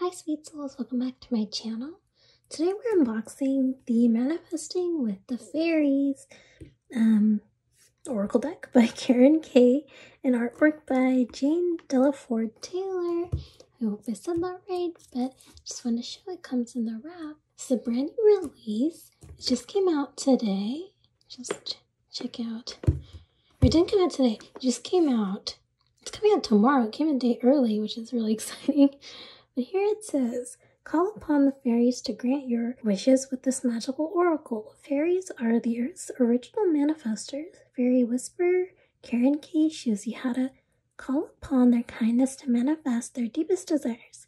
Hi sweet souls, welcome back to my channel. Today we're unboxing the Manifesting with the Fairies Oracle deck by Karen K and artwork by Jane Delaford Taylor. I hope I said that right, but just wanted to show it comes in the wrap. It's a brand new release. It just came out today. Just check out. It didn't come out today. It just came out. It's coming out tomorrow. It came a day early, which is really exciting. But here it says, call upon the fairies to grant your wishes with this magical oracle. Fairies are the Earth's original manifestors. Fairy Whisperer Karen K shows you how to call upon their kindness to manifest their deepest desires,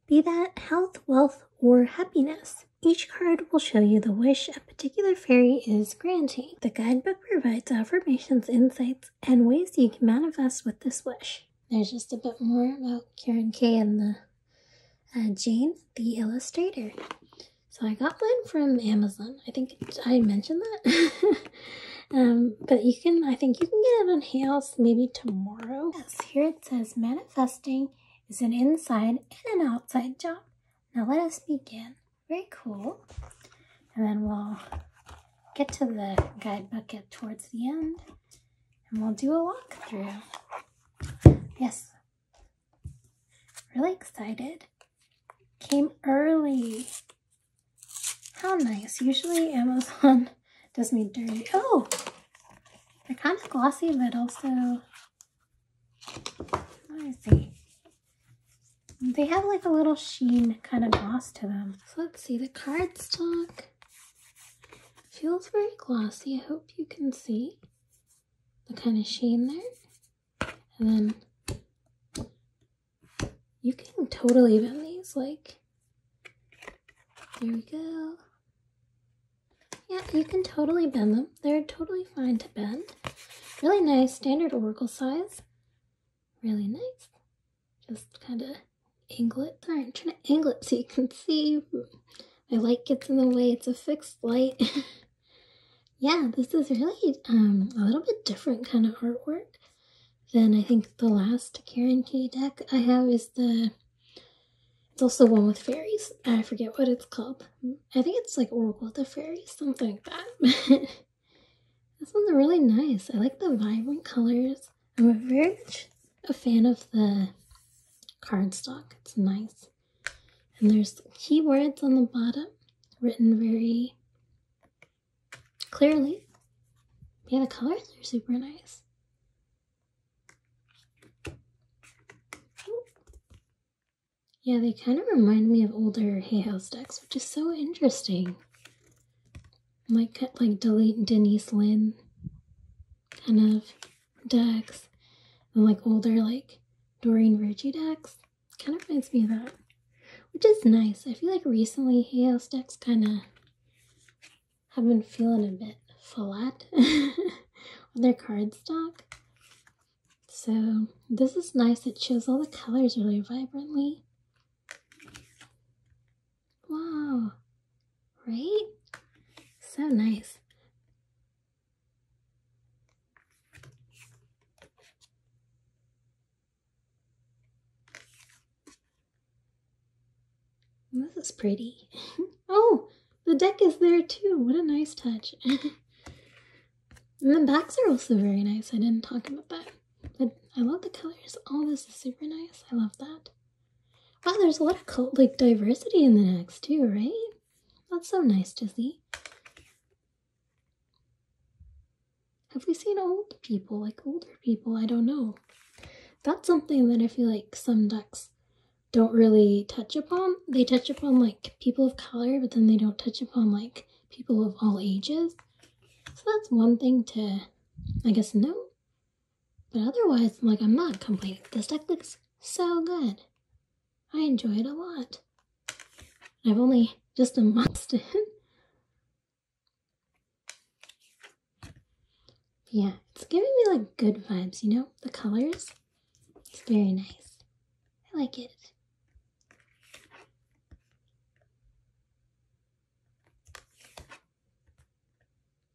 be that health, wealth, or happiness. Each card will show you the wish a particular fairy is granting. The guidebook provides affirmations, insights, and ways you can manifest with this wish. There's just a bit more about Karen K and the Jane, the illustrator. So I got mine from Amazon. I think I mentioned that. But I think you can get it on Hales maybe tomorrow. Yes, here it says, manifesting is an inside and an outside job. Now let us begin. Very cool. And then we'll get to the guidebook towards the end. And we'll do a walkthrough. Yes. Really excited. Came early. How nice. Usually Amazon does me dirty. Oh! They're kind of glossy, but also, let me see. They have like a little sheen kind of gloss to them. So let's see, the cardstock feels very glossy. I hope you can see the kind of sheen there. And then you can totally bend these, like, there we go. Yeah, you can totally bend them. They're totally fine to bend. Really nice, standard oracle size. Really nice. Just kind of angle it. Sorry, I'm trying to angle it so you can see. My light gets in the way. It's a fixed light. Yeah, this is really a little bit different kind of artwork than I think the last Karen K deck I have is it's also one with fairies. I forget what it's called. I think it's like Oracle with the Fairies, something like that. This one's really nice. I like the vibrant colors. I'm very much a fan of the cardstock. It's nice. And there's keywords on the bottom, written very clearly. Yeah, the colors are super nice. Yeah, they kind of remind me of older Hay House decks, which is so interesting. Like Denise Lynn kind of decks, and like older like Doreen Virtue decks. Kind of reminds me of that, which is nice. I feel like recently Hay House decks kind of have been feeling a bit flat with their cardstock. So this is nice. It shows all the colors really vibrantly. Wow, right? So nice. This is pretty. Oh, the deck is there too. What a nice touch. And the backs are also very nice. I didn't talk about that. But I love the colors. Oh, this is super nice. I love that. Wow, there's a lot of diversity in the decks too, right? That's so nice to see. Have we seen old people, like older people? I don't know. That's something that I feel like some decks don't really touch upon. They touch upon like people of color, but then they don't touch upon like people of all ages. So that's one thing to, I guess, know. But otherwise, I'm not complaining. This deck looks so good. I enjoy it a lot. I've only just unboxed it. Yeah, it's giving me like good vibes, you know? The colors. It's very nice. I like it.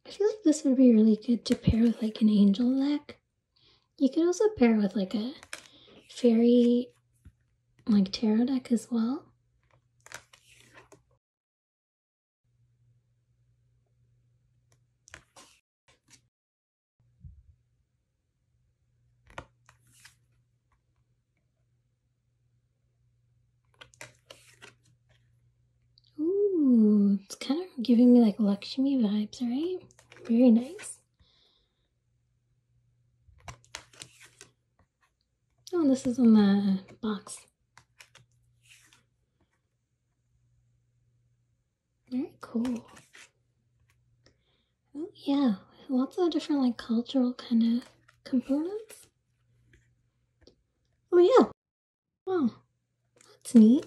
I feel like this would be really good to pair with like an angel deck. You could also pair with like a fairy like tarot deck as well. giving me like Lakshmi vibes, right? Very nice. Oh, this is on the box. Very cool. Oh yeah, lots of different like cultural kind of components. Oh yeah. Wow, that's neat.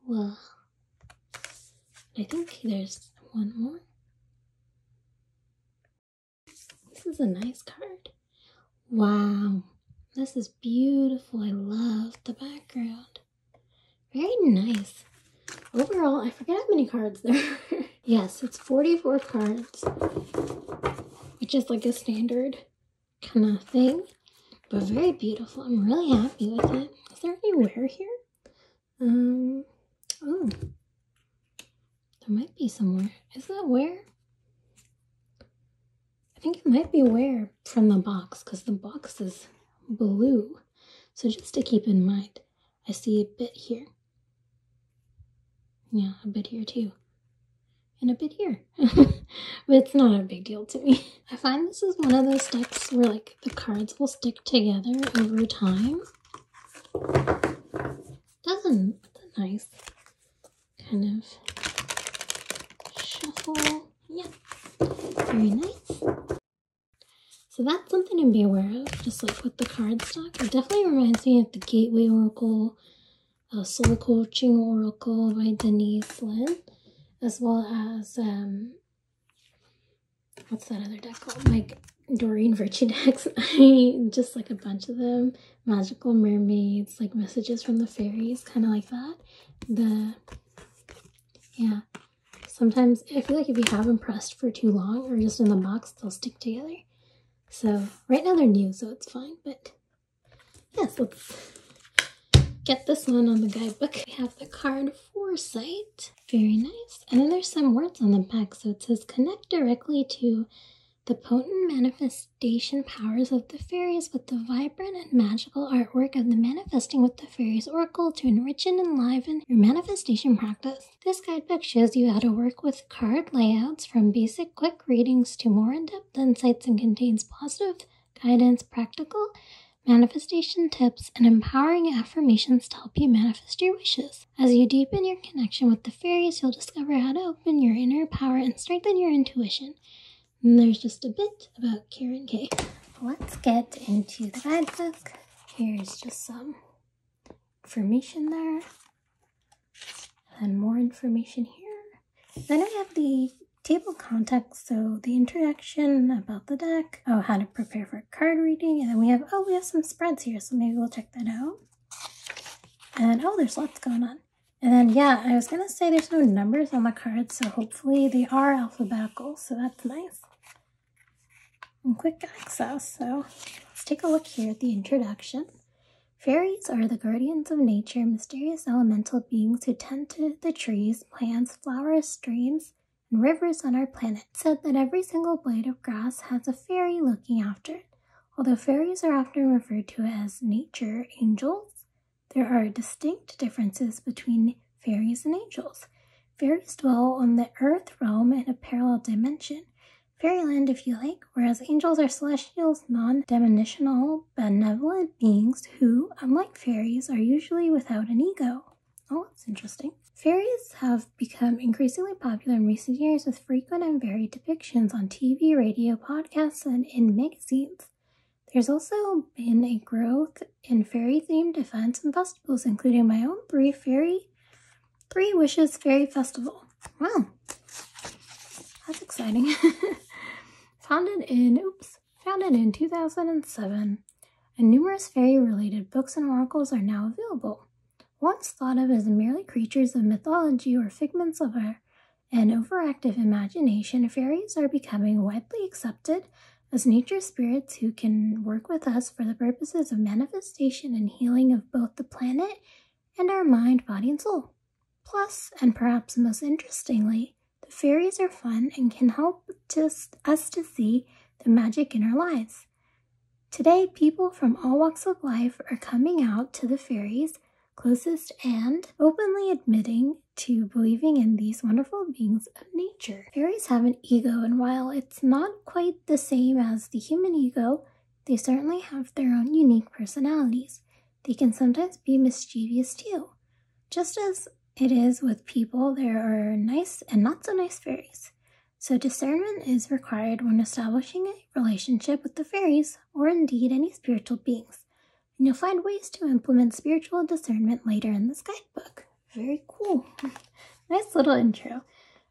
Well, I think there's one more. This is a nice card. Wow, this is beautiful. I love the background. Very nice. Overall, I forget how many cards there are. Yes, it's 44 cards, which is like a standard kind of thing, but very beautiful. I'm really happy with it. Is there any wear here? Oh, there might be some wear. Is that wear? I think it might be wear from the box because the box is blue. So just to keep in mind, I see a bit here. Yeah, a bit here too. And a bit here. But it's not a big deal to me. I find this is one of those decks where like the cards will stick together over time. That's a nice kind of shuffle. Yeah, very nice. So that's something to be aware of, just like with the card stock. It definitely reminds me of the Gateway Oracle, Soul Coaching Oracle by Denise Lynn, as well as, what's that other deck called? Like Doreen Virtue decks. Just like a bunch of them. Magical Mermaids, like Messages from the Fairies, kind of like that. Yeah. Sometimes I feel like if you have them pressed for too long or just in the box, they'll stick together. So right now they're new, so it's fine. But yes, let's get this one on the guidebook. We have the card Foresight. Very nice. And then there's some words on the back. So it says connect directly to the potent manifestation powers of the fairies with the vibrant and magical artwork of the Manifesting with the Fairies Oracle to enrich and enliven your manifestation practice. This guidebook shows you how to work with card layouts from basic quick readings to more in-depth insights and contains positive guidance, practical manifestation tips, and empowering affirmations to help you manifest your wishes. As you deepen your connection with the fairies, you'll discover how to open your inner power and strengthen your intuition. And there's just a bit about Karen K. Let's get into the guidebook. Here's just some information there. And more information here. Then we have the table context, so the introduction about the deck, how to prepare for card reading, and then we have some spreads here, so maybe we'll check that out. And there's lots going on. And then yeah, I was gonna say there's no numbers on the cards, so hopefully they are alphabetical, so that's nice. And quick access, so let's take a look here at the introduction. Fairies are the guardians of nature, mysterious elemental beings who tend to the trees, plants, flowers, streams, and rivers on our planet. It's said that every single blade of grass has a fairy looking after it. Although fairies are often referred to as nature angels, there are distinct differences between fairies and angels. Fairies dwell on the earth realm in a parallel dimension, fairyland if you like, whereas angels are celestials, non-dimensional, benevolent beings who, unlike fairies, are usually without an ego. Oh, that's interesting. Fairies have become increasingly popular in recent years with frequent and varied depictions on TV, radio, podcasts, and in magazines. There's also been a growth in fairy-themed events and festivals, including my own Three Wishes Fairy Festival. Wow, that's exciting. Founded in 2007, and numerous fairy-related books and oracles are now available. Once thought of as merely creatures of mythology or figments of an overactive imagination, fairies are becoming widely accepted as nature spirits who can work with us for the purposes of manifestation and healing of both the planet and our mind, body, and soul. Plus, and perhaps most interestingly, the fairies are fun and can help us to see the magic in our lives. Today, people from all walks of life are coming out to the fairies, closest and openly admitting to believing in these wonderful beings of nature. Fairies have an ego, and while it's not quite the same as the human ego, they certainly have their own unique personalities. They can sometimes be mischievous too. Just as it is with people, there are nice and not so nice fairies. So discernment is required when establishing a relationship with the fairies, or indeed any spiritual beings. And you'll find ways to implement spiritual discernment later in this guidebook. Very cool. Nice little intro.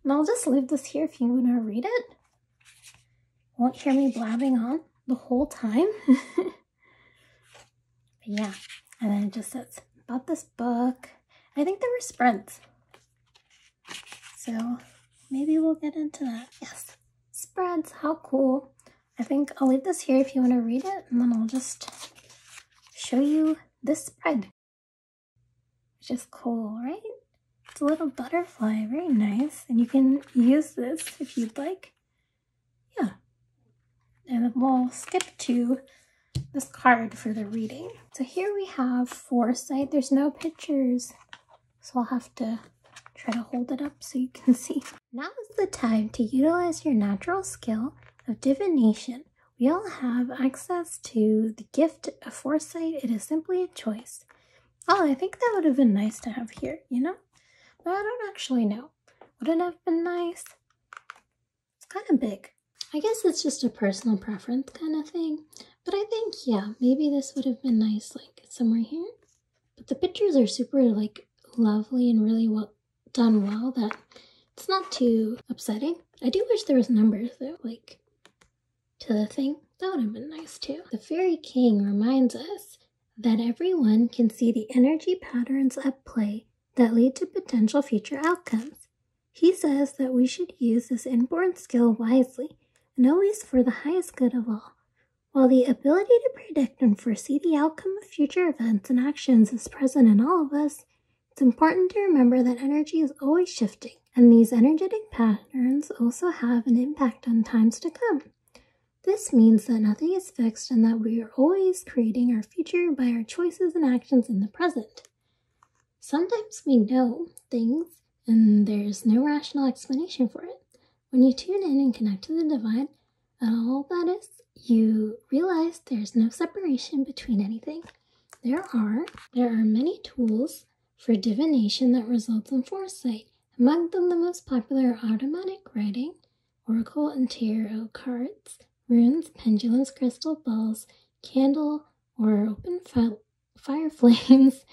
And I'll just leave this here if you want to read it. Won't hear me blabbing on the whole time. But yeah, and then it just says about this book. I think there were spreads. So maybe we'll get into that. Yes, spreads, how cool. I think I'll leave this here if you want to read it, and then I'll just show you this spread. Which is cool, right? It's a little butterfly, very nice. And you can use this if you'd like. Yeah. And then we'll skip to this card for the reading. So here we have foresight. There's no pictures, so I'll have to try to hold it up so you can see. Now is the time to utilize your natural skill of divination. We all have access to the gift of foresight. It is simply a choice. Oh, I think that would have been nice to have here, you know? But I don't actually know. Would it have been nice? It's kind of big. I guess it's just a personal preference kind of thing. But I think, yeah, maybe this would have been nice, like, somewhere here. But the pictures are super, like, lovely and really well done well that it's not too upsetting. I do wish there was numbers, though, like, to the thing. That would have been nice, too. The Fairy King reminds us that everyone can see the energy patterns at play that lead to potential future outcomes. He says that we should use this inborn skill wisely and always for the highest good of all. While the ability to predict and foresee the outcome of future events and actions is present in all of us, it's important to remember that energy is always shifting, and these energetic patterns also have an impact on times to come. This means that nothing is fixed and that we are always creating our future by our choices and actions in the present. Sometimes we know things and there's no rational explanation for it. When you tune in and connect to the divine, all that is, you realize there's no separation between anything. There are many tools for divination that results in foresight. Among them, the most popular are automatic writing, oracle and tarot cards, runes, pendulums, crystal balls, candle or open fire flames,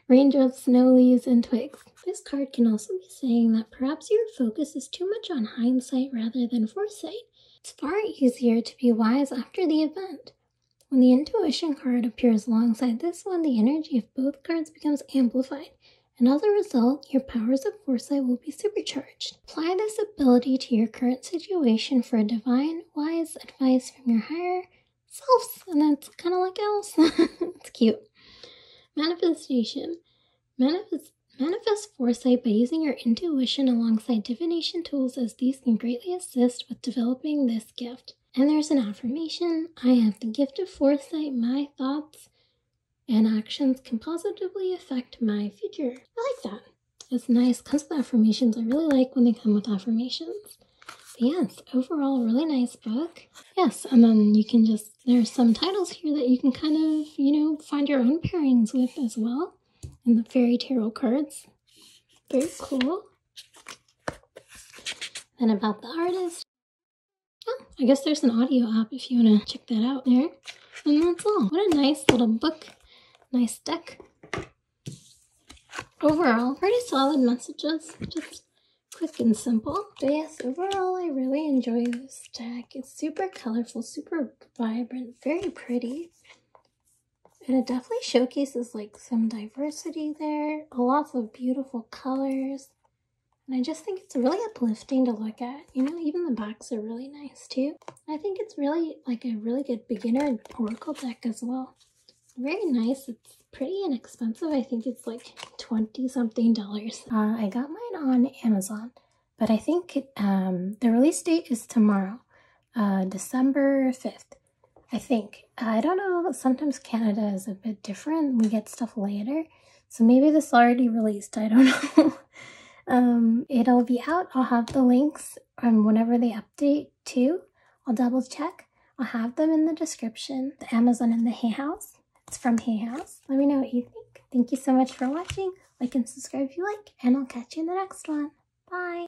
raindrops, snow leaves, and twigs. This card can also be saying that perhaps your focus is too much on hindsight rather than foresight. It's far easier to be wise after the event. When the intuition card appears alongside this one, the energy of both cards becomes amplified, and as a result, your powers of foresight will be supercharged. Apply this ability to your current situation for divine, wise advice from your higher selves, and that's kind of like else. It's cute. Manifestation. Manifest foresight by using your intuition alongside divination tools, as these can greatly assist with developing this gift. And there's an affirmation. I have the gift of foresight. My thoughts and actions can positively affect my future. I like that. It's nice. Comes with affirmations. I really like when they come with affirmations. But yes, overall, really nice book. Yes, and then you can just, there's some titles here that you can kind of, find your own pairings with as well. And the fairy tarot cards. Very cool. Then about the artist. Oh, I guess there's an audio app if you want to check that out there. And that's all. What a nice little book. Nice deck. Overall, pretty solid messages. Just quick and simple. But yes, overall, I really enjoy this deck. It's super colorful, super vibrant, very pretty. And it definitely showcases like some diversity there, lots of beautiful colors. And I just think it's really uplifting to look at. Even the backs are really nice too. I think it's really like a really good beginner oracle deck as well. Very nice. It's pretty inexpensive. I think it's like $20-something. I got mine on Amazon, but I think the release date is tomorrow, December 5th. I think. I don't know, sometimes Canada is a bit different. We get stuff later. So maybe this already released, I don't know. It'll be out. I'll have the links whenever they update too. I'll double check. I'll have them in the description. The Amazon and the Hay House. It's from Hay House. Let me know what you think. Thank you so much for watching. Like and subscribe if you like, and I'll catch you in the next one. Bye!